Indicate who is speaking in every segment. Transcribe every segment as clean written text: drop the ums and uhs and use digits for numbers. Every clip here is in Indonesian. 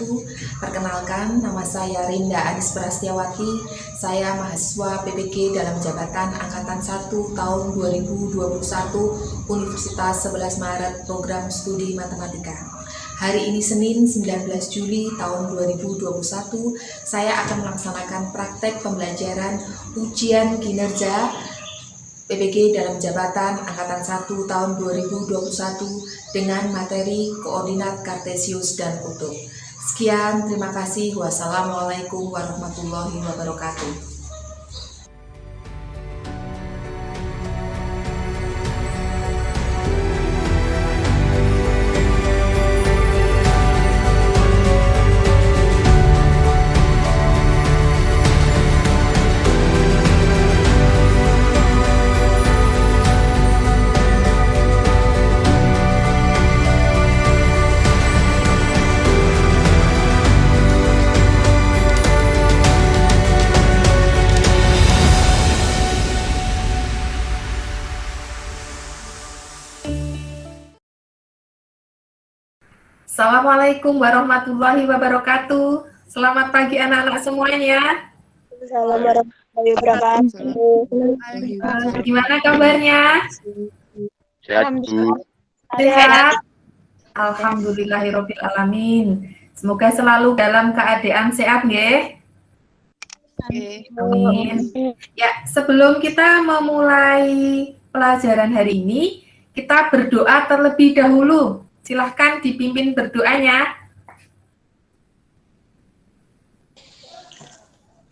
Speaker 1: wabarakatuh. Perkenalkan, nama saya Rinda Anis Prastiawati. Saya mahasiswa PPG dalam jabatan Angkatan 1 tahun 2021 Universitas 11 Maret Program Studi Matematika. Hari ini Senin 19 Juli tahun 2021, saya akan melaksanakan praktek pembelajaran ujian kinerja PPG dalam jabatan Angkatan 1 tahun 2021 dengan materi koordinat kartesius dan kutub. Sekian, terima kasih. Wassalamualaikum warahmatullahi wabarakatuh.
Speaker 2: Assalamualaikum warahmatullahi wabarakatuh. Selamat pagi anak-anak semuanya.
Speaker 3: Assalamualaikum warahmatullahi wabarakatuh.
Speaker 2: Gimana kabarnya? Sehat? Alhamdulillahirabbil alamin. Semoga selalu dalam keadaan sehat nggih. Amin. Ya, sebelum kita memulai pelajaran hari ini, kita berdoa terlebih dahulu. Silahkan dipimpin berdoanya.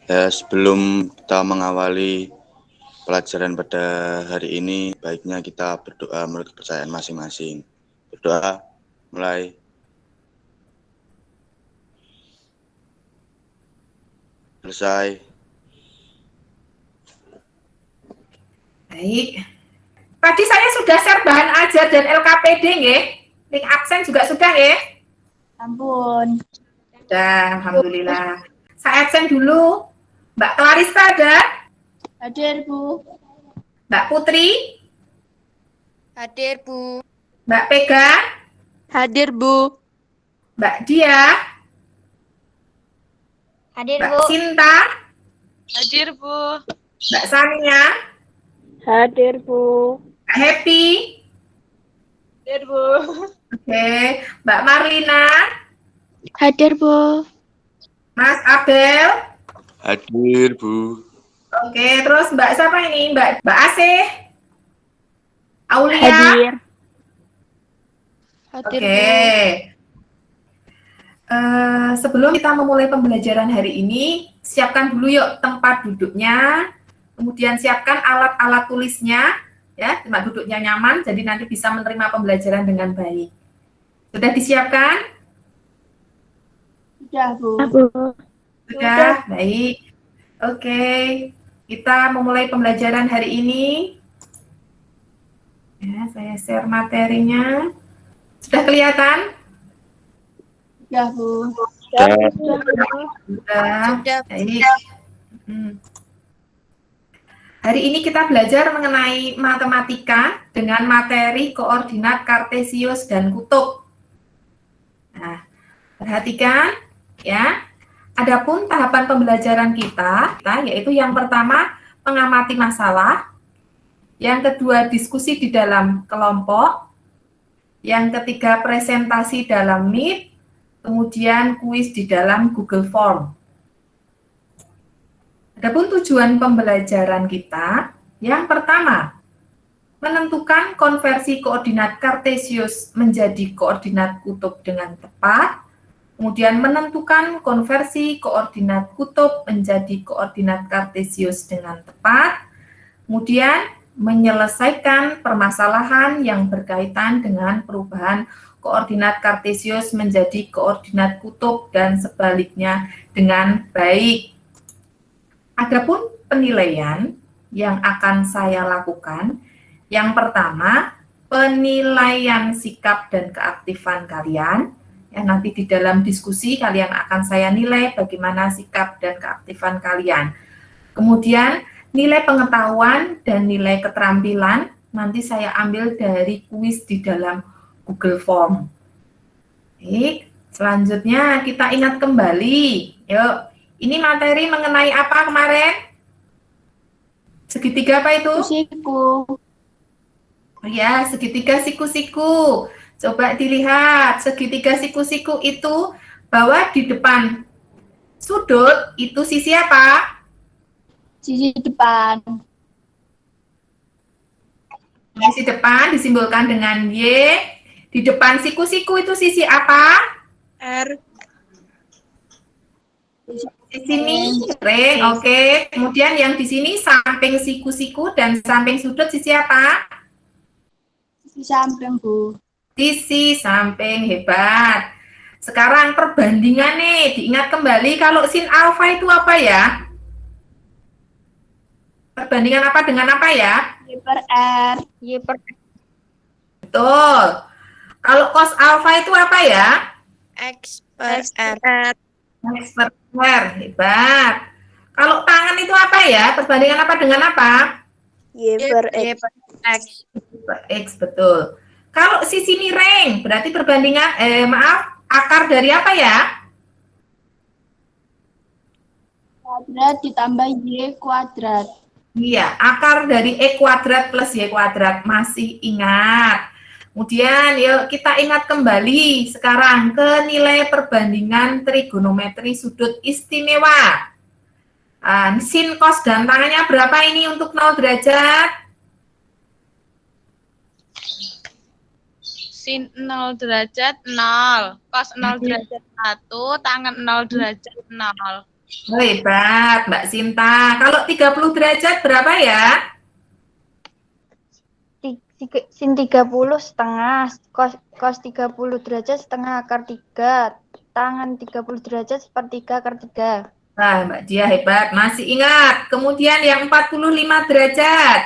Speaker 4: Sebelum kita mengawali pelajaran pada hari ini, baiknya kita berdoa menurut kepercayaan masing-masing. Berdoa, mulai. Selesai.
Speaker 2: Baik. Tadi saya sudah share bahan ajar dan LKPD nggih. Link absen juga sudah ya?
Speaker 3: Ampun.
Speaker 2: Sudah, alhamdulillah. Saya absen dulu. Mbak Clarista ada?
Speaker 3: Hadir, Bu.
Speaker 2: Mbak Putri?
Speaker 5: Hadir, Bu.
Speaker 2: Mbak Pega?
Speaker 5: Hadir, Bu.
Speaker 2: Mbak Dia?
Speaker 3: Hadir,
Speaker 2: Mbak
Speaker 3: Bu.
Speaker 2: Sinta?
Speaker 5: Hadir, Bu.
Speaker 2: Mbak Sania?
Speaker 3: Hadir, Bu.
Speaker 2: Mbak Happy?
Speaker 5: Hadir, Bu.
Speaker 2: Oke. Mbak Marlina?
Speaker 3: Hadir, Bu.
Speaker 2: Mas Abel?
Speaker 4: Hadir, Bu.
Speaker 2: Oke, terus Mbak siapa ini? Mbak Asih? Aulia?
Speaker 3: Hadir.
Speaker 5: Hadir,
Speaker 2: Oke. Sebelum kita memulai pembelajaran hari ini, siapkan dulu yuk tempat duduknya, kemudian siapkan alat-alat tulisnya, ya, tempat duduknya nyaman, jadi nanti bisa menerima pembelajaran dengan baik. Sudah disiapkan?
Speaker 3: Sudah, Bu.
Speaker 2: Sudah, baik. Oke, kita memulai pembelajaran hari ini. Ya, saya share materinya. Sudah kelihatan?
Speaker 3: Sudah, Bu.
Speaker 2: Sudah, baik. Hari ini kita belajar mengenai matematika dengan materi koordinat kartesius dan kutub. Nah, perhatikan ya. Adapun tahapan pembelajaran kita yaitu yang pertama mengamati masalah, yang kedua diskusi di dalam kelompok, yang ketiga presentasi dalam Meet, kemudian kuis di dalam Google Form. Adapun tujuan pembelajaran kita, yang pertama, menentukan konversi koordinat kartesius menjadi koordinat kutub dengan tepat, kemudian menentukan konversi koordinat kutub menjadi koordinat kartesius dengan tepat, kemudian menyelesaikan permasalahan yang berkaitan dengan perubahan koordinat kartesius menjadi koordinat kutub dan sebaliknya dengan baik. Adapun penilaian yang akan saya lakukan, yang pertama, penilaian sikap dan keaktifan kalian. Ya, nanti di dalam diskusi kalian akan saya nilai bagaimana sikap dan keaktifan kalian. Kemudian nilai pengetahuan dan nilai keterampilan nanti saya ambil dari kuis di dalam Google Form. Baik, Selanjutnya kita ingat kembali. Yuk, ini materi mengenai apa kemarin? Segitiga apa itu?
Speaker 3: Siku.
Speaker 2: Oh ya, segitiga siku-siku. Coba dilihat, segitiga siku-siku itu bahwa di depan sudut itu sisi apa?
Speaker 3: Sisi depan.
Speaker 2: Sisi depan disimbolkan dengan Y. Di depan siku-siku itu sisi apa?
Speaker 5: R.
Speaker 2: Sisi miring, oke. Kemudian yang di sini samping siku-siku dan samping sudut sisi apa?
Speaker 3: Sisi samping, Bu.
Speaker 2: Sisi samping, hebat. Sekarang perbandingan nih, diingat kembali kalau sin alfa itu apa ya? Perbandingan apa dengan apa ya?
Speaker 3: Y per R. Y per
Speaker 2: Betul. Kalau cos alfa itu apa ya?
Speaker 5: X per R.
Speaker 2: X per R, hebat. Kalau tangan itu apa ya? Perbandingan apa dengan apa?
Speaker 5: Y per X.
Speaker 2: Per X, betul. Kalau sisi miring, berarti perbandingan, akar dari apa ya?
Speaker 3: kuadrat ditambah Y kuadrat.
Speaker 2: Iya, akar dari E kuadrat plus Y kuadrat. Masih ingat. Kemudian yuk kita ingat kembali sekarang ke nilai perbandingan trigonometri sudut istimewa. Sin, cos, dan tangannya berapa ini untuk 0 derajat?
Speaker 5: Sin 0 derajat 0. Cos 0 derajat 1. Tangan 0 derajat 0.
Speaker 2: Oh, hebat, Mbak Sinta. Kalau 30 derajat berapa ya?
Speaker 3: Sin 30 setengah. Cos 30 derajat setengah akar 3. Tangan 30 derajat sepertiga akar 3.
Speaker 2: Nah, Mbak Dia hebat, masih ingat. Kemudian yang 45 derajat.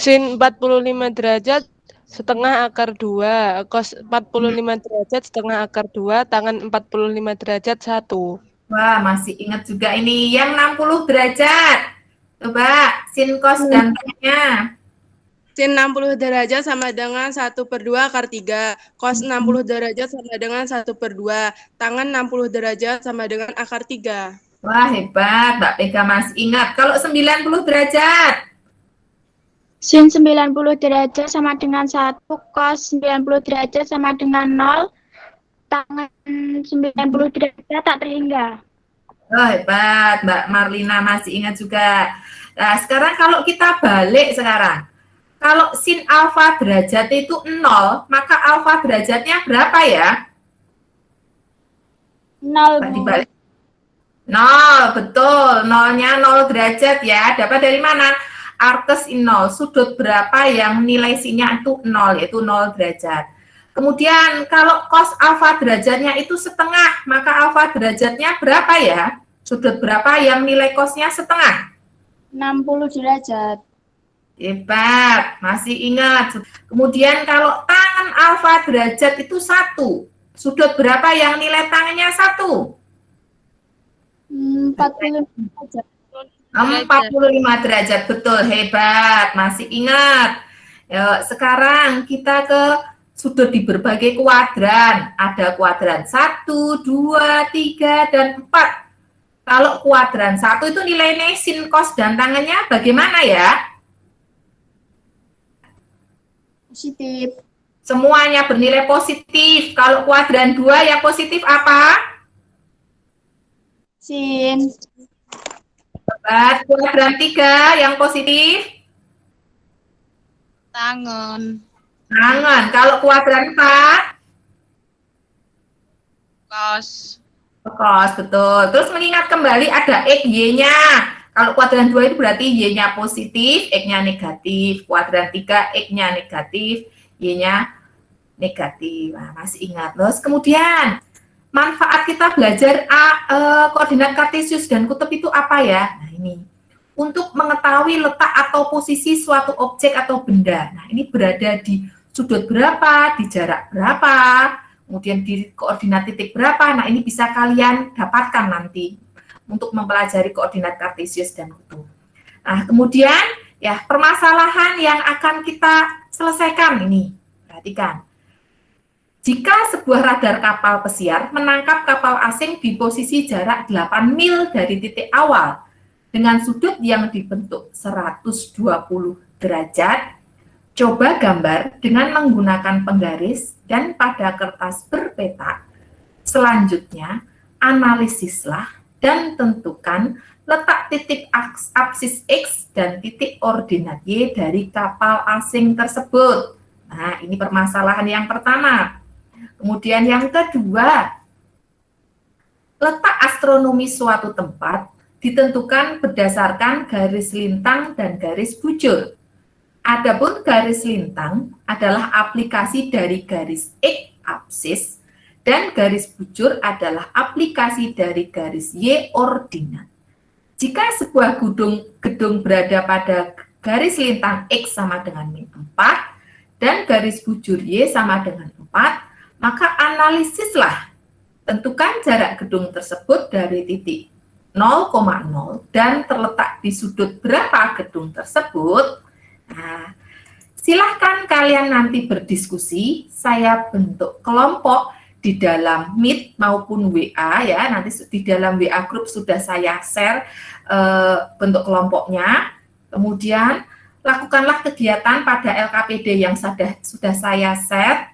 Speaker 6: Sin 45 derajat setengah akar 2, cos 45 derajat setengah akar 2, tangan 45 derajat 1.
Speaker 2: Wah, masih ingat juga ini. Yang 60 derajat. Coba, sin, cos, dan tangannya.
Speaker 7: Sin 60 derajat sama dengan 1/2 akar 3. Cos 60 derajat sama dengan 1/2. Tangan 60 derajat sama dengan akar 3.
Speaker 2: Wah, hebat. Mbak Pega masih ingat. Kalau 90 derajat.
Speaker 3: Sin 90 derajat sama dengan 1, cos 90 derajat sama dengan 0, tangan 90 derajat tak terhingga.
Speaker 2: Oh, hebat. Mbak Marlina masih ingat juga. Nah, sekarang kalau kita balik sekarang. Kalau sin alfa derajat itu 0, maka alfa derajatnya berapa ya?
Speaker 3: 0, Bu.
Speaker 2: Dibalik. 0, betul. Nolnya 0 derajat ya. Dapat dari mana? Arkes in 0. Sudut berapa yang nilai sinnya itu 0, yaitu 0 derajat. Kemudian kalau cos alfa derajatnya itu setengah, maka alfa derajatnya berapa ya? Sudut berapa yang nilai cosnya setengah?
Speaker 3: 60 derajat.
Speaker 2: Hebat, masih ingat. Kemudian kalau tangan alfa derajat itu 1, sudut berapa yang nilai tangannya 1?
Speaker 3: 45 derajat.
Speaker 2: 45 derajat, betul, hebat, masih ingat. Yuk, sekarang kita ke sudut di berbagai kuadran. Ada kuadran 1, 2, 3, dan 4. Kalau kuadran 1 itu nilainya sin, cos, dan tangannya bagaimana ya?
Speaker 3: Positif.
Speaker 2: Semuanya bernilai positif. Kalau kuadran 2 yang positif apa?
Speaker 3: Sin.
Speaker 2: Hebat. Kuadran 3 yang positif?
Speaker 5: Tangan.
Speaker 2: Tangan. Kalau kuadran 4?
Speaker 5: Cos.
Speaker 2: Cos, betul. Terus mengingat kembali ada X, Y-nya. Kalau kuadran 2 itu berarti Y-nya positif, X-nya negatif. Kuadran 3, X-nya negatif, Y-nya negatif. Nah, masih ingat. Terus kemudian, manfaat kita belajar koordinat kartesius dan kutub itu apa ya? Nah, ini. Untuk mengetahui letak atau posisi suatu objek atau benda. Nah, ini berada di sudut berapa, di jarak berapa, kemudian di koordinat titik berapa. Nah, ini bisa kalian dapatkan nanti untuk mempelajari koordinat kartesius dan kutub. Nah, kemudian ya permasalahan yang akan kita selesaikan ini. Perhatikan. Jika sebuah radar kapal pesiar menangkap kapal asing di posisi jarak 8 mil dari titik awal dengan sudut yang dibentuk 120 derajat, coba gambar dengan menggunakan penggaris dan pada kertas berpeta. Selanjutnya, analisislah dan tentukan letak titik apsis X dan titik ordinat Y dari kapal asing tersebut. Nah, ini permasalahan yang pertama. Kemudian yang kedua, letak astronomi suatu tempat ditentukan berdasarkan garis lintang dan garis bujur. Adapun garis lintang adalah aplikasi dari garis X apsis dan garis bujur adalah aplikasi dari garis Y ordinat. Jika sebuah gedung berada pada garis lintang X sama dengan min 4 dan garis bujur Y sama dengan 4, maka analisislah, tentukan jarak gedung tersebut dari titik 0,0 dan terletak di sudut berapa gedung tersebut. Nah, silahkan kalian nanti berdiskusi, saya bentuk kelompok di dalam Meet maupun WA ya, nanti di dalam WA grup sudah saya share bentuk kelompoknya. Kemudian lakukanlah kegiatan pada LKPD yang sudah saya share.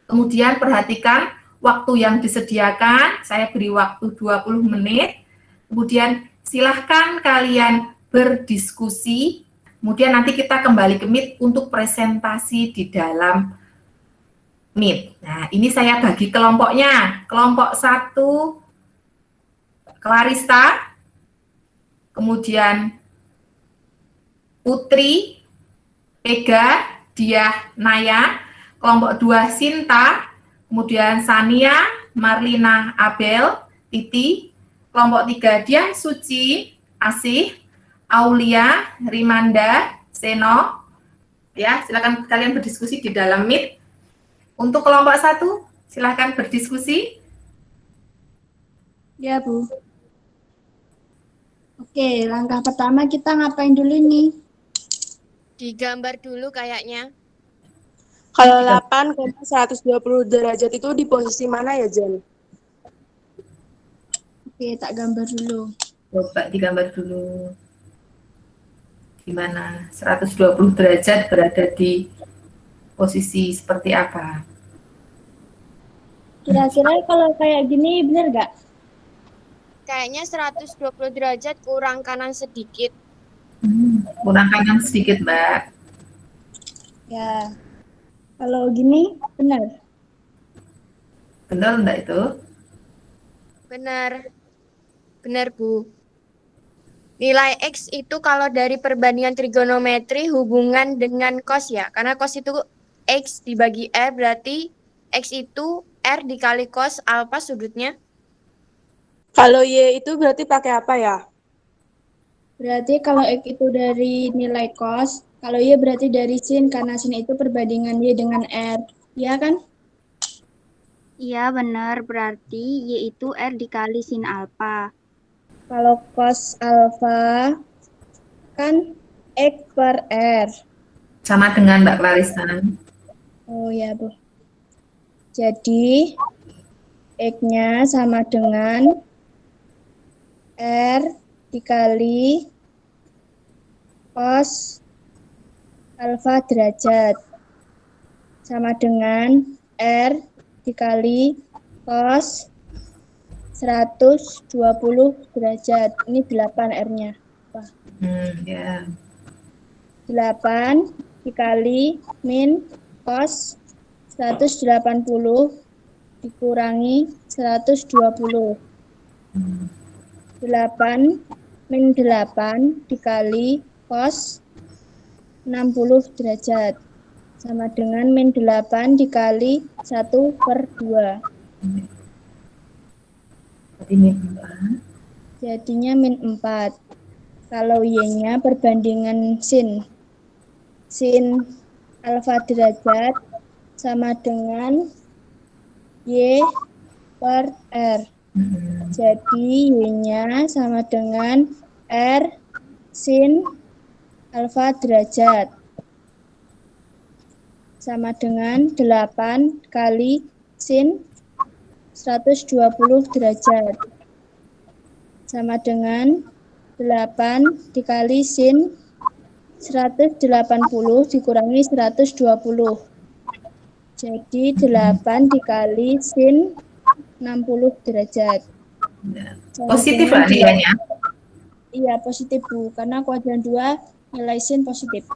Speaker 2: Kemudian perhatikan waktu yang disediakan, saya beri waktu 20 menit. Kemudian silahkan kalian berdiskusi. Kemudian nanti kita kembali ke Meet untuk presentasi di dalam Meet. Nah, ini saya bagi kelompoknya. Kelompok 1, Clarista, kemudian Putri, Ega, Diah, Naya. Kelompok 2 Sinta, kemudian Sania, Marlina, Abel, Titi. Kelompok 3 Dian Suci, Asih, Aulia, Rimanda, Seno. Ya, silakan kalian berdiskusi di dalam Meet. Untuk kelompok 1, silakan berdiskusi.
Speaker 3: Ya, Bu. Oke, langkah pertama kita ngapain dulu nih?
Speaker 8: Digambar dulu kayaknya.
Speaker 7: Kalau 8,120 derajat itu di posisi mana ya, Jen?
Speaker 3: Oke, tak gambar dulu.
Speaker 2: Coba digambar dulu. Gimana? 120 derajat berada di posisi seperti apa?
Speaker 3: Kira-kira kalau kayak gini bener nggak?
Speaker 8: Kayaknya 120 derajat kurang kanan sedikit.
Speaker 2: Kurang kanan sedikit, Mbak.
Speaker 3: Ya. Kalau gini benar.
Speaker 2: Benar enggak itu?
Speaker 8: Benar. Benar, Bu. Nilai X itu kalau dari perbandingan trigonometri hubungan dengan cos ya. Karena cos itu X dibagi R, berarti X itu R dikali cos alfa sudutnya.
Speaker 7: Kalau Y itu berarti pakai apa ya?
Speaker 3: Berarti kalau X itu dari nilai cos, kalau Y berarti dari sin, karena sin itu perbandingan Y dengan R. Iya kan?
Speaker 9: Iya benar, berarti Y itu R dikali sin alfa.
Speaker 3: Kalau cos alfa kan X per R.
Speaker 2: Sama dengan Mbak Clarissa.
Speaker 3: Oh ya, Bu. Jadi X-nya sama dengan R dikali cos alfa derajat sama dengan R dikali cos 120 derajat. Ini 8 R-nya.
Speaker 2: Ya.
Speaker 3: 8 dikali min cos 180 dikurangi 120. 8 min 8 dikali cos 60 derajat sama dengan min 8 dikali 1/2. Jadinya min 4. Kalau Y-nya perbandingan sin. Sin alfa derajat sama dengan Y per R. Jadi Y-nya sama dengan R sin alfa derajat sama dengan 8 kali sin 120 derajat. Sama dengan 8 dikali sin 180 dikurangi 120. Jadi 8 dikali sin 60 derajat. Sama
Speaker 2: Positif
Speaker 3: dengan
Speaker 2: lah nilainya.
Speaker 3: Iya, positif Bu, karena kuadran 2 nilai sin positif.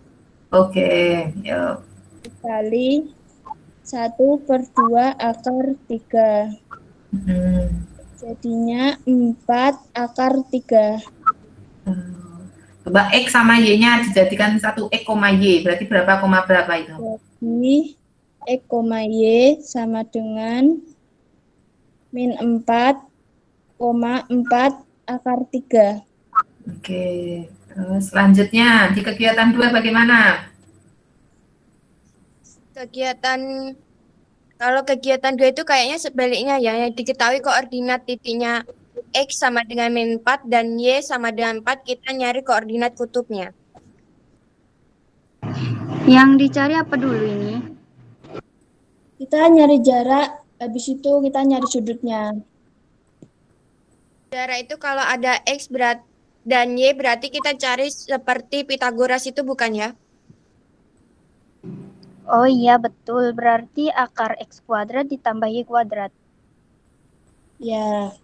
Speaker 2: Oke, yuk.
Speaker 3: Kali 1/2 akar 3. Jadinya 4 akar 3.
Speaker 2: Coba X sama Y-nya dijadikan 1 X, Y. Berarti berapa koma berapa itu?
Speaker 3: Jadi X, Y sama dengan min 4,4 akar 3.
Speaker 2: Oke, terus selanjutnya di kegiatan 2 bagaimana?
Speaker 8: Kalau kegiatan 2 itu kayaknya sebaliknya ya, yang diketahui koordinat titiknya X sama dengan min 4 dan Y sama dengan 4, kita nyari koordinat kutubnya.
Speaker 9: Yang dicari apa dulu ini?
Speaker 3: Kita nyari jarak, habis itu kita nyari sudutnya.
Speaker 8: Jarak itu kalau ada X dan Y berarti kita cari seperti Pitagoras itu bukan ya?
Speaker 9: Oh iya betul, berarti akar X kuadrat ditambah Y kuadrat.
Speaker 3: Ya,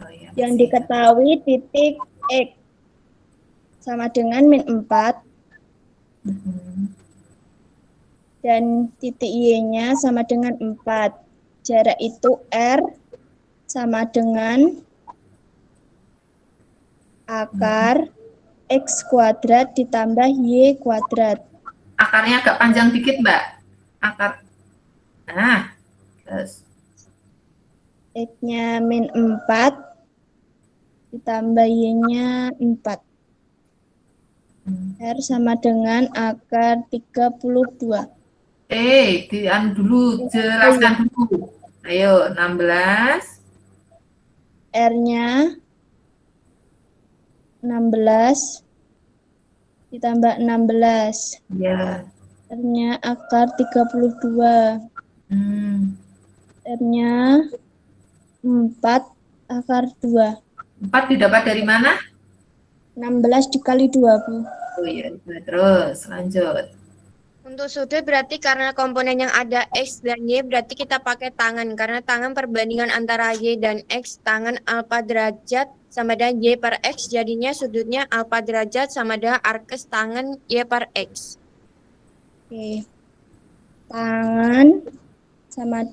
Speaker 2: Oh, iya,
Speaker 3: yang
Speaker 2: masih.
Speaker 3: diketahui titik X sama dengan min 4 dan titik Y-nya sama dengan 4. Jarak itu R sama dengan akar X kuadrat ditambah Y kuadrat.
Speaker 2: Akarnya agak panjang dikit, Mbak. Akar. Nah, terus.
Speaker 3: X-nya min 4 ditambah Y-nya 4. R sama dengan akar 32.
Speaker 2: Dulu, jelaskan dulu. Ayo, 16.
Speaker 3: R-nya 16 ditambah 16.
Speaker 2: Ya.
Speaker 3: R-nya akar 32. R-nya 4 akar 2.
Speaker 2: 4 didapat dari mana?
Speaker 3: 16 dikali 2, Bu.
Speaker 2: Oh iya, terus lanjut.
Speaker 8: Untuk sudut berarti karena komponen yang ada X dan Y berarti kita pakai tangan. Karena tangan perbandingan antara Y dan X, tangan alfa derajat sama dengan Y per X. Jadinya sudutnya alfa derajat sama dengan arkes tangan Y per X.
Speaker 3: Oke. Tangan sama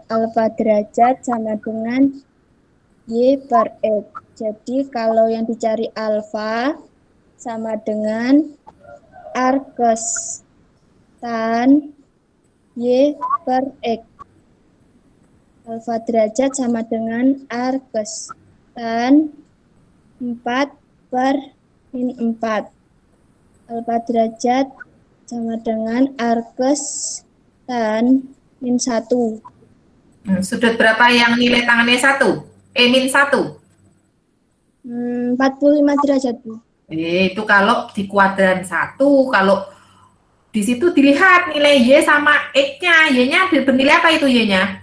Speaker 3: alfa derajat sama dengan Y per X. Jadi kalau yang dicari alfa sama dengan arkes tan Y per X. Alfa derajat sama dengan arkes tan 4 per min 4. Alfa derajat sama dengan arkes tan min 1.
Speaker 2: Sudut berapa yang nilai tangannya 1? Min 1?
Speaker 3: 45 derajat, Bu.
Speaker 2: Itu kalau di kuadran 1, kalau di situ dilihat nilai Y sama X-nya. Y-nya bernilai apa itu Y-nya?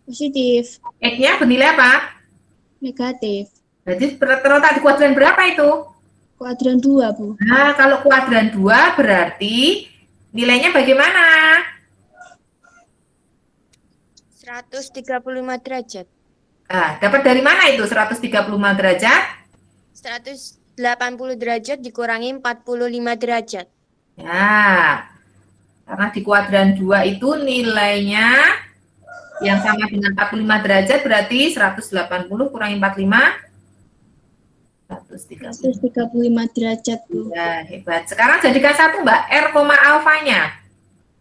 Speaker 3: Positif.
Speaker 2: X-nya bernilai apa?
Speaker 3: Negatif.
Speaker 2: Berarti terletak di kuadran berapa itu?
Speaker 3: Kuadran 2, Bu.
Speaker 2: Nah, kalau kuadran 2 berarti nilainya bagaimana?
Speaker 8: 135 derajat.
Speaker 2: Nah, dapat dari mana itu 135 derajat?
Speaker 8: 180 derajat dikurangi 45 derajat.
Speaker 2: Ya, karena di kuadran 2 itu nilainya yang sama dengan 45 derajat berarti 180 kurangi 45.
Speaker 3: 135 derajat, Bu.
Speaker 2: Ya, hebat. Sekarang jadikan satu, Mbak. R, alfanya.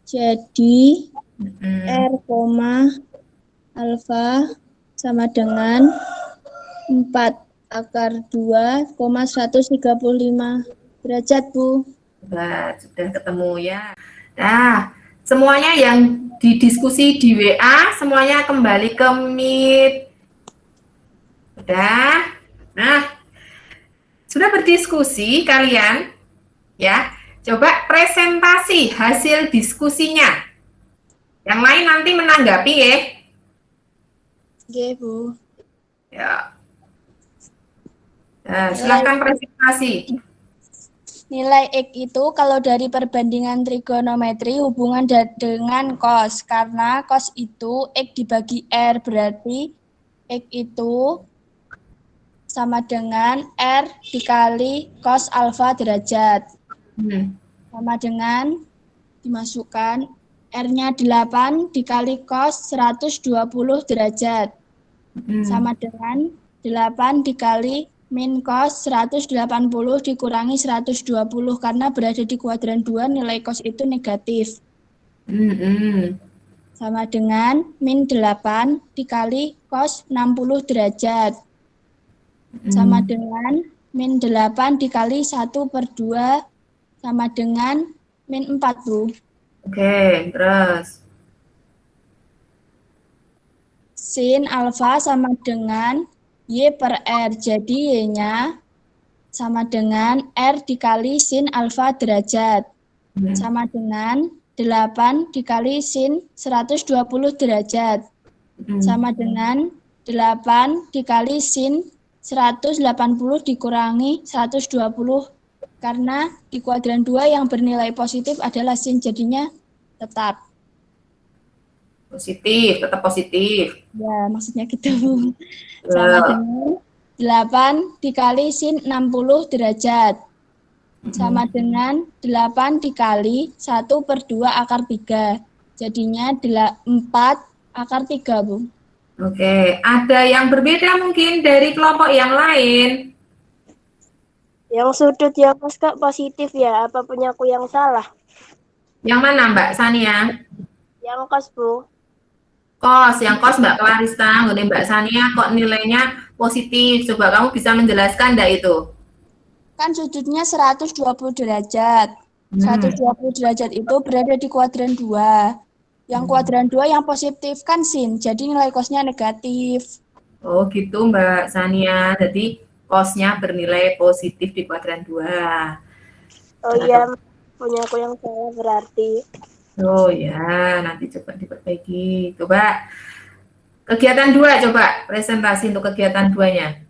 Speaker 3: Jadi, R, alfa sama dengan 4 akar 2, 135 derajat, Bu.
Speaker 2: Hebat, sudah ketemu ya. Nah, semuanya yang didiskusi di WA, semuanya kembali ke Meet. Udah? Nah, sudah berdiskusi kalian? Ya, Coba presentasi hasil diskusinya. Yang lain nanti menanggapi ya.
Speaker 3: Oke, Bu.
Speaker 2: Ya. Nah, silakan presentasi.
Speaker 3: Nilai X itu kalau dari perbandingan trigonometri hubungan dengan cos. Karena cos itu X dibagi R, berarti X itu sama dengan R dikali cos alfa derajat. Sama dengan dimasukkan R-nya 8 dikali cos 120 derajat. Sama dengan 8 dikali min cos 180 dikurangi 120 karena berada di kuadran 2 nilai cos itu negatif. Sama dengan min 8 dikali cos 60 derajat. Sama dengan min 8 dikali 1/2 sama dengan min 4, Bu.
Speaker 2: Oke, terus.
Speaker 3: Sin alfa sama dengan Y per R. Jadi Y-nya sama dengan R dikali sin alfa derajat. Sama dengan 8 dikali sin 120 derajat. Sama dengan 8 dikali sin 180 dikurangi 120. Karena di kuadran 2 yang bernilai positif adalah sin, jadinya tetap.
Speaker 2: Positif, tetap positif.
Speaker 3: Ya, maksudnya gitu. Sama dengan 8 dikali sin 60 derajat. Sama dengan 8 dikali 1/2 akar 3. Jadinya 4 akar 3, Bu.
Speaker 2: Oke, ada yang berbeda mungkin dari kelompok yang lain?
Speaker 10: Yang sudut yang kak positif ya, apa punya aku yang salah?
Speaker 2: Yang mana Mbak Sania?
Speaker 10: Yang kos, Bu.
Speaker 2: Kos, yang kos Mbak Clarista, Mbak Sania kok nilainya positif. Coba kamu bisa menjelaskan enggak itu?
Speaker 3: Kan sudutnya 120 derajat. 120 derajat itu berada di kuadran 2. Yang kuadran 2 yang positif kan sin, jadi nilai kosnya negatif.
Speaker 2: Oh gitu Mbak Sania, jadi kosnya bernilai positif di kuadran 2.
Speaker 10: Oh iya, punya aku yang salah berarti.
Speaker 2: Oh ya, nanti coba diperbaiki. Coba kegiatan 2, coba presentasi untuk kegiatan 2-nya.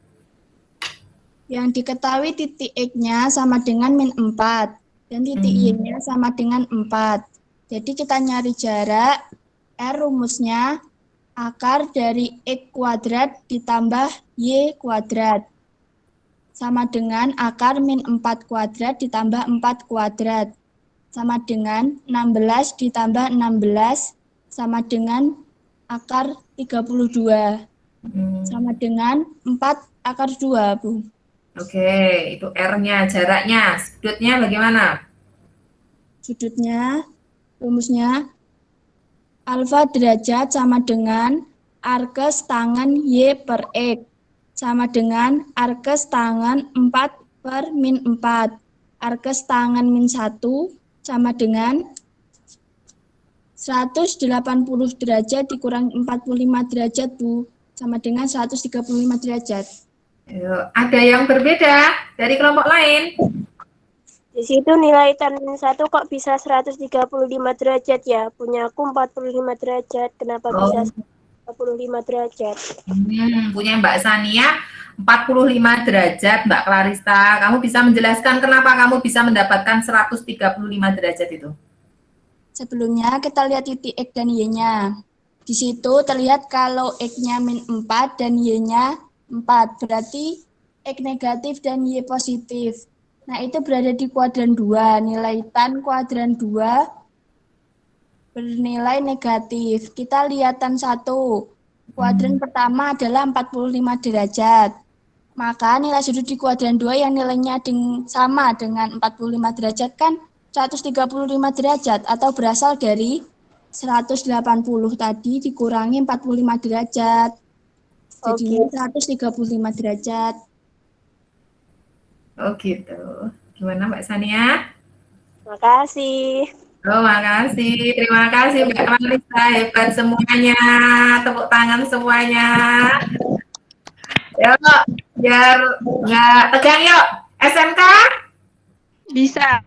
Speaker 3: Yang diketahui titik X-nya sama dengan min 4, dan titik Y-nya sama dengan 4. Jadi kita nyari jarak, R rumusnya akar dari X kuadrat ditambah Y kuadrat. Sama dengan akar min 4 kuadrat ditambah 4 kuadrat. Sama dengan 16 ditambah 16 sama dengan akar 32. Sama dengan 4 akar 2, Bu.
Speaker 2: Oke, itu R-nya, jaraknya. Sudutnya bagaimana?
Speaker 3: Sudutnya, rumusnya alfa derajat sama dengan arkes tangan Y per X. Sama dengan arkes tangan 4 per min 4. Arkes tangan min 1 sama dengan 180 derajat dikurangi 45 derajat, Bu. Sama dengan 135 derajat.
Speaker 2: Ada yang berbeda dari kelompok lain?
Speaker 10: Di situ nilai tan min 1 kok bisa 135 derajat ya? Punya aku 45 derajat. Kenapa bisa 45 derajat?
Speaker 2: Punya Mbak Sania 45 derajat, Mbak Clarista. Kamu bisa menjelaskan kenapa kamu bisa mendapatkan 135 derajat itu?
Speaker 3: Sebelumnya kita lihat titik X dan Y-nya. Di situ terlihat kalau X-nya min 4 dan Y-nya 4. Berarti X negatif dan Y positif. Nah, itu berada di kuadran 2. Nilai tan kuadran 2 bernilai negatif. Kita lihat tan 1. Kuadran pertama adalah 45 derajat. Maka nilai sudut di kuadran 2 yang nilainya sama dengan 45 derajat kan 135 derajat atau berasal dari 180 tadi dikurangi 45 derajat. Jadi 135 derajat.
Speaker 2: Oh gitu. Gimana Mbak Sania?
Speaker 10: Makasih.
Speaker 2: Oh makasih. Terima kasih Mbak Clarista. Hebat semuanya. Tepuk tangan semuanya. Yuk, biar nggak tegang yuk. SMK?
Speaker 7: Bisa.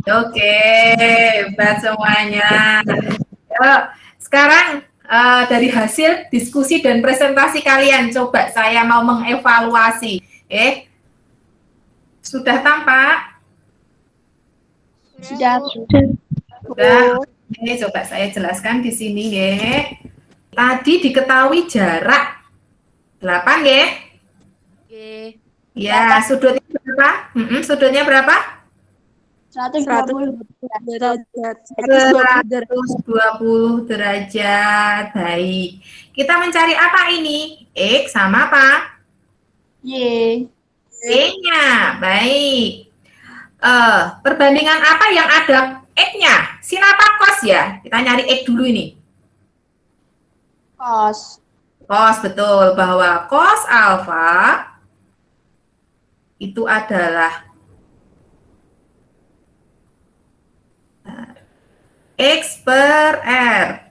Speaker 2: Oke, hebat semuanya. Yuk, sekarang dari hasil diskusi dan presentasi kalian, coba saya mau mengevaluasi. Sudah tampak?
Speaker 3: Sudah.
Speaker 2: Sudah. Oke, coba saya jelaskan di sini ya. Tadi diketahui jarak 8 ya.
Speaker 8: Oke.
Speaker 2: Ya, sudutnya berapa? Sudutnya berapa?
Speaker 3: 120
Speaker 7: derajat.
Speaker 2: 120 derajat. Baik. Kita mencari apa ini? X sama apa?
Speaker 3: Y.
Speaker 2: Y-nya. Baik. Perbandingan apa yang ada X-nya? Sin apa cos ya? Kita nyari X dulu ini.
Speaker 3: Cos.
Speaker 2: Cos, betul. Bahwa cos alfa itu adalah X per R.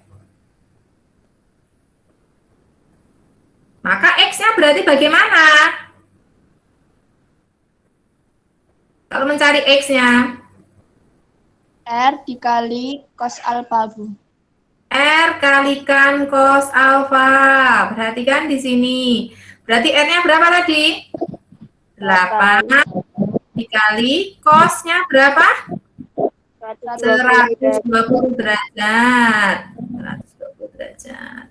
Speaker 2: Maka X-nya berarti bagaimana? Kalau mencari X-nya?
Speaker 3: R dikali cos alfa, Bu.
Speaker 2: R kalikan cos alfa. Perhatikan di sini. Berarti R-nya berapa tadi? 8 dikali cos-nya berapa? 120 derajat. 120 derajat.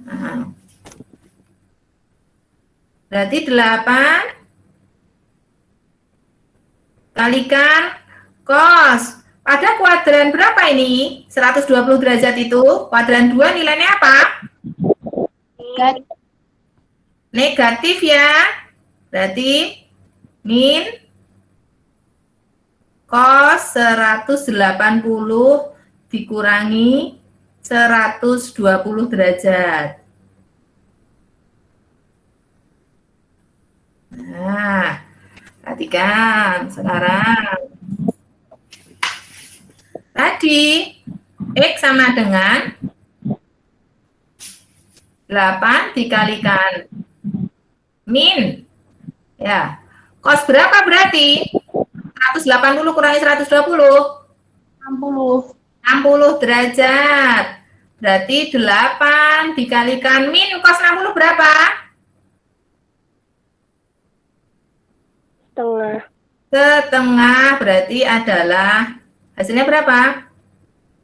Speaker 2: Nah. Berarti 8 kalikan cos. Pada kuadran berapa ini? 120 derajat itu. Kuadran 2 nilainya apa? Negatif ya. Berarti min cos 180 dikurangi 120 derajat. Nah, perhatikan sekarang. Tadi X sama dengan 8 dikalikan min. Ya, cos berapa berarti? 180 kurangi 120?
Speaker 3: 60.
Speaker 2: 60 derajat. Berarti 8 dikalikan min cos 60 berapa? Setengah. Berarti adalah hasilnya berapa?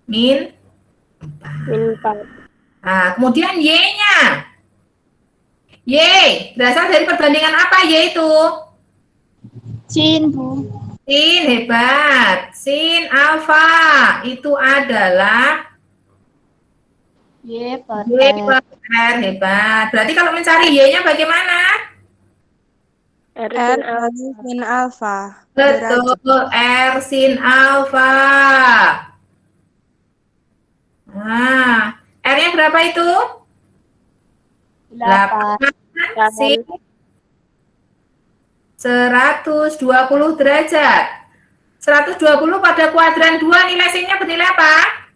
Speaker 2: Min 4. Nah, kemudian Y-nya. Y, berasal dari perbandingan apa Y itu?
Speaker 3: Sin, Bu.
Speaker 2: Sin, hebat. Sin alfa itu adalah
Speaker 3: Y per
Speaker 2: Y per R, hebat. Berarti kalau mencari Y-nya bagaimana?
Speaker 7: R sin alfa.
Speaker 2: Betul, R sin alfa. Nah, R-nya berapa itu? 8 sin 120 derajat. 120 pada kuadran 2 nilai sin-nya bernilai apa?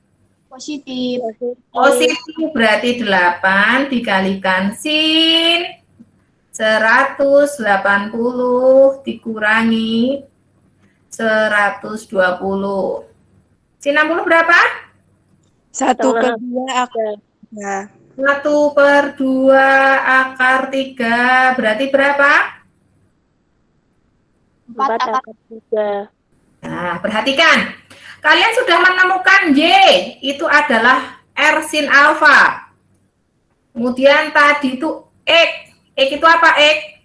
Speaker 3: Positif.
Speaker 2: Positif berarti 8 dikalikan sin 180 dikurangi 120. Sin 60 berapa?
Speaker 7: 1/2 akar
Speaker 2: 1/2 akar 3 berarti berapa?
Speaker 3: 4 akar
Speaker 10: 3.
Speaker 2: Nah, perhatikan. Kalian sudah menemukan Y, itu adalah R sin alfa. Kemudian tadi itu X. X itu apa X?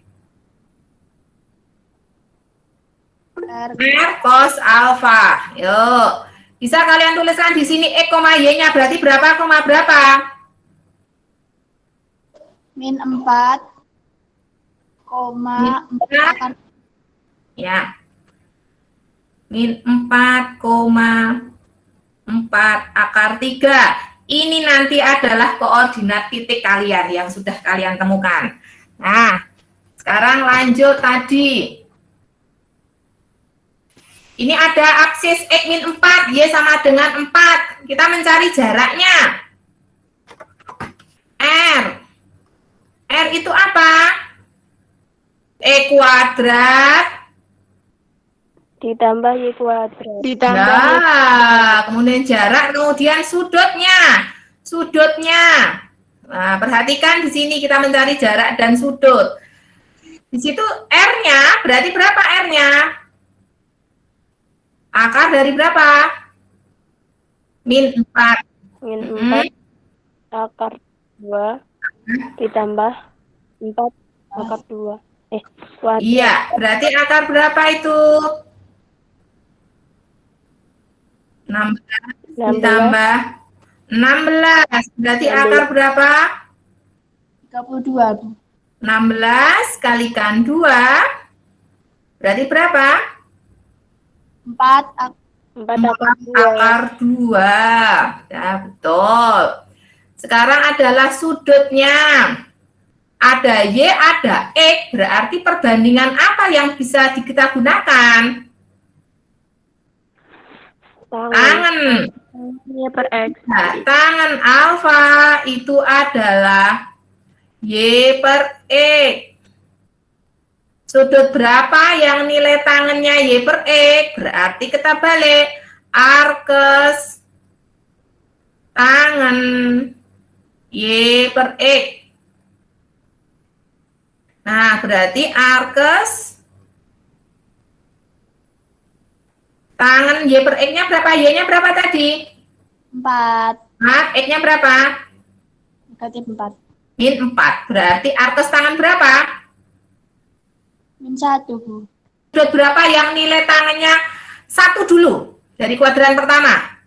Speaker 2: R cos alfa. Yuk. Bisa kalian tuliskan di sini X, Y-nya berarti berapa, berapa?
Speaker 3: min 4, 4
Speaker 2: ya. Min 4,4 akar 3. Ini nanti adalah koordinat titik kalian yang sudah kalian temukan. Nah, sekarang lanjut tadi. Ini ada aksis X min 4, Y sama dengan 4. Kita mencari jaraknya. R. R itu apa? E kuadrat
Speaker 10: Ditambah Y kuadrat.
Speaker 7: Ditambah
Speaker 2: ya, kemudian jarak, kemudian sudutnya. Sudutnya. Nah, perhatikan di sini kita mencari jarak dan sudut. Di situ R-nya berarti berapa R-nya? Akar dari berapa? Min 4.
Speaker 10: Min 4 akar 2 ditambah 4 akar 2. Kuadrat.
Speaker 2: Iya, berarti akar berapa itu? 16 ditambah 16. Berarti akar berapa?
Speaker 3: 32, Bu.
Speaker 2: 16 kalikan 2. Berarti berapa?
Speaker 3: 4
Speaker 2: akar 2. Ya, betul. Sekarang adalah sudutnya. Ada Y, ada X. Berarti perbandingan apa yang bisa kita gunakan? Tangan.
Speaker 10: Y per X.
Speaker 2: Nah, tangan alfa itu adalah Y per X. Sudut berapa yang nilai tangannya Y per X? Berarti kita balik. Arkes tangan Y per X. Nah, berarti arkes tangan Y per X-nya berapa? Y-nya berapa tadi?
Speaker 3: 4.
Speaker 2: 4. X-nya berapa?
Speaker 3: Negatif 4.
Speaker 2: Min 4. Berarti arkes tangan berapa?
Speaker 3: Min 1, Bu.
Speaker 2: Sudut berapa yang nilai tangannya 1 dulu? Dari kuadran pertama.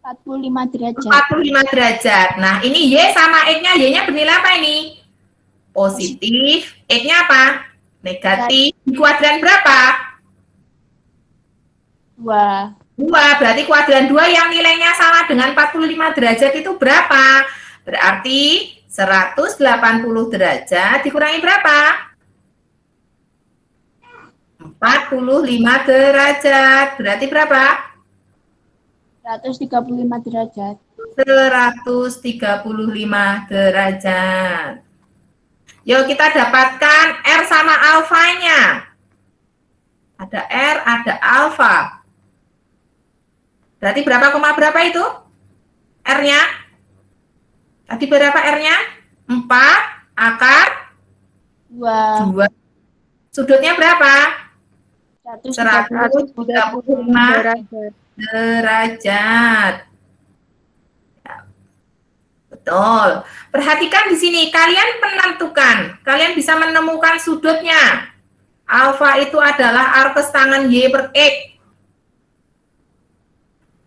Speaker 3: 45 derajat.
Speaker 2: 45 derajat. Nah, ini Y sama X-nya. Y-nya bernilai apa ini? Positif. X-nya apa? Negatif. Di kuadran berapa?
Speaker 3: 2.
Speaker 2: 2. Berarti kuadran 2 yang nilainya sama dengan 45 derajat itu berapa? Berarti 180 derajat dikurangi berapa? 45 derajat. Berarti berapa?
Speaker 3: 135 derajat.
Speaker 2: 135 derajat. Yuk kita dapatkan R sama alfanya. Ada R, ada alfa. Berarti berapa koma berapa itu? R-nya? Tadi berapa R-nya? 4 akar
Speaker 3: 2.
Speaker 2: 2. Sudutnya berapa?
Speaker 3: 135
Speaker 2: derajat. Ya, betul. Perhatikan di sini, kalian menentukan, kalian bisa menemukan sudutnya. Alfa itu adalah arkes tangan Y per X.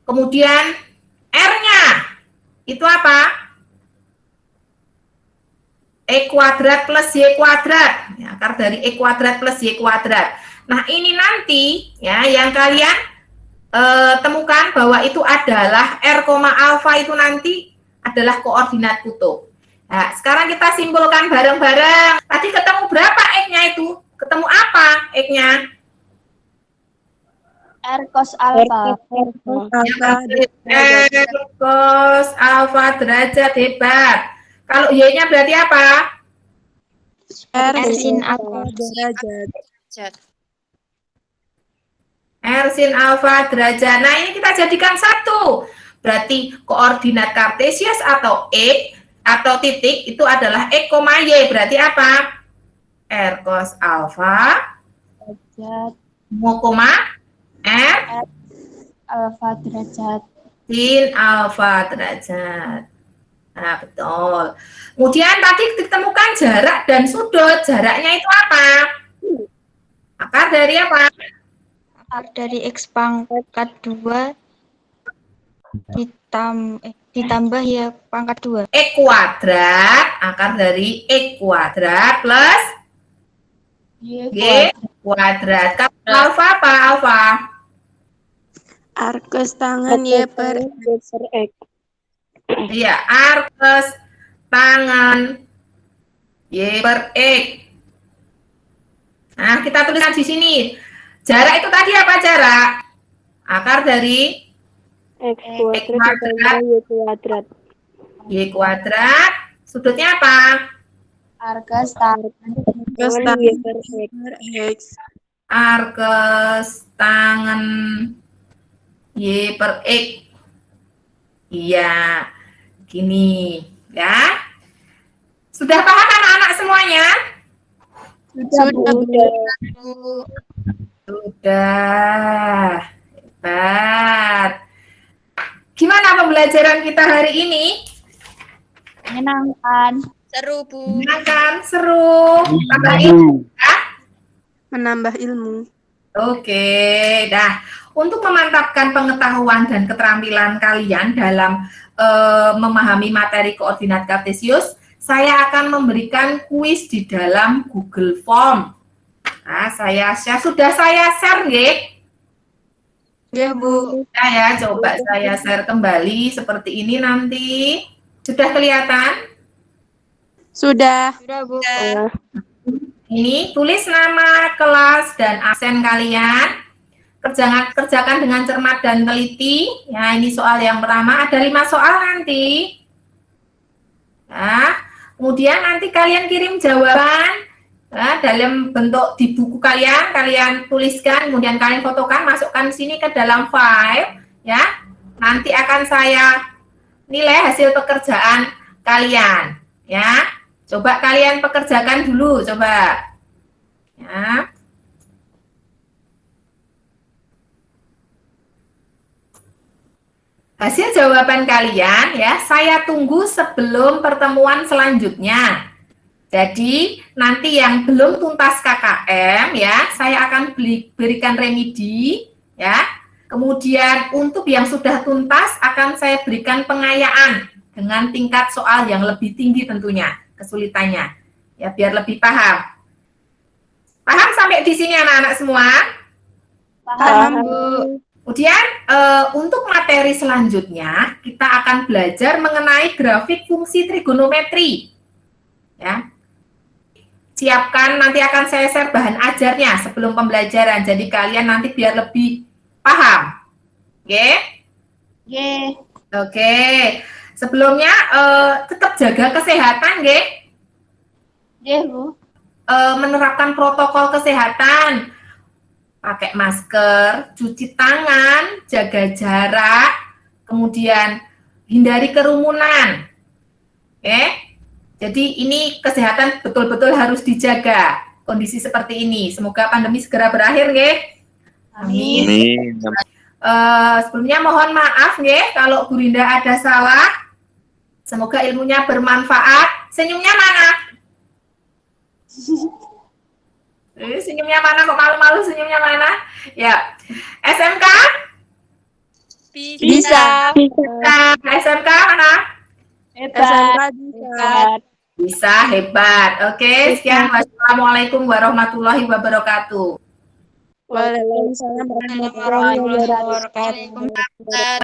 Speaker 2: Kemudian R-nya itu apa? E kuadrat plus Y kuadrat. Ya, akar dari E kuadrat plus Y kuadrat. Nah, ini nanti ya yang kalian temukan bahwa itu adalah R, alfa itu nanti adalah koordinat kutub. Nah, sekarang kita simpulkan bareng-bareng. Tadi ketemu berapa X-nya itu? Ketemu apa X-nya?
Speaker 3: R cos alfa.
Speaker 2: R cos alfa derajat, hebat. Kalau Y-nya berarti apa?
Speaker 7: R
Speaker 8: sin
Speaker 7: alfa derajat.
Speaker 2: R sin alfa derajat. Nah, ini kita jadikan satu. Berarti koordinat kartesius atau X atau titik itu adalah X, Y. Berarti apa? R cos alfa
Speaker 3: Derajat.
Speaker 2: R
Speaker 3: Alfa derajat.
Speaker 2: sin alfa derajat. Nah, betul. Kemudian tadi ditemukan jarak dan sudut. Jaraknya itu apa? Akar dari apa?
Speaker 8: Akar dari X pangkat 2 ditambah ya pangkat 2.
Speaker 2: X kuadrat, akar dari X kuadrat plus
Speaker 3: Y
Speaker 2: Y kuadrat. Kalau alfa apa? Alfa.
Speaker 7: Arkes tangan Y per
Speaker 10: X.
Speaker 2: Iya, arkes tangan Y per X. Nah, kita tuliskan di sini. Jarak itu tadi apa jarak? Akar dari
Speaker 10: X kuadrat ditambah Y kuadrat.
Speaker 2: Y kuadrat. Sudutnya apa?
Speaker 3: Arkes tangan
Speaker 7: Tangan
Speaker 10: Y
Speaker 7: per X.
Speaker 2: Arkes tangan Y per X. Iya, gini ya. Sudah paham anak-anak semuanya?
Speaker 3: sudah Bu.
Speaker 2: Sudah. Hebat. Gimana pembelajaran kita hari ini?
Speaker 3: Menyenangkan.
Speaker 8: Seru, Bu.
Speaker 2: Menyenangkan, seru. Tambah ilmu ya?
Speaker 7: Menambah ilmu.
Speaker 2: Oke, dah. Untuk memantapkan pengetahuan dan keterampilan kalian dalam memahami materi koordinat kartesius, saya akan memberikan kuis di dalam Google Form. Nah, sudah saya share, nggih?
Speaker 7: Ya, Bu.
Speaker 2: Nah, ya, coba saya share kembali seperti ini nanti. Sudah kelihatan?
Speaker 7: Sudah.
Speaker 8: Sudah, Bu.
Speaker 2: Ini tulis nama, kelas, dan absen kalian. Kerjakan dengan cermat dan teliti. Ya, ini soal yang pertama. Ada 5 soal nanti. Nah, kemudian nanti kalian kirim jawaban dalam bentuk di buku kalian tuliskan, kemudian kalian fotokan, masukkan sini ke dalam file. Ya, nanti akan saya nilai hasil pekerjaan kalian. Ya, coba kalian pekerjakan dulu, coba. Ya. Hasil jawaban kalian ya, saya tunggu sebelum pertemuan selanjutnya. Jadi, nanti yang belum tuntas KKM ya, saya akan berikan remedi ya. Kemudian untuk yang sudah tuntas akan saya berikan pengayaan dengan tingkat soal yang lebih tinggi tentunya, kesulitannya. Ya, biar lebih paham. Paham sampai di sini anak-anak semua?
Speaker 3: Paham, Bu.
Speaker 2: Kemudian untuk materi selanjutnya kita akan belajar mengenai grafik fungsi trigonometri. Ya. Siapkan, nanti akan saya share bahan ajarnya sebelum pembelajaran. Jadi kalian nanti biar lebih paham. Oke? Oke. Sebelumnya tetap jaga kesehatan, nggih?
Speaker 3: Bu.
Speaker 2: Menerapkan protokol kesehatan. Pakai masker, cuci tangan, jaga jarak, kemudian hindari kerumunan. Oke? Jadi ini kesehatan betul-betul harus dijaga. Kondisi seperti ini. Semoga pandemi segera berakhir, nggih. Amin. Sebelumnya mohon maaf, nggih, kalau Bu Rinda ada salah. Semoga ilmunya bermanfaat. Senyumnya mana? Senyumnya mana, kok malu-malu senyumnya mana? Ya, SMK?
Speaker 3: Bisa.
Speaker 2: SMK mana?
Speaker 3: Hebat.
Speaker 2: Bisa, hebat. Oke, sekian. Wassalamualaikum warahmatullahi wabarakatuh.
Speaker 7: Waalaikumsalam warahmatullahi wabarakatuh.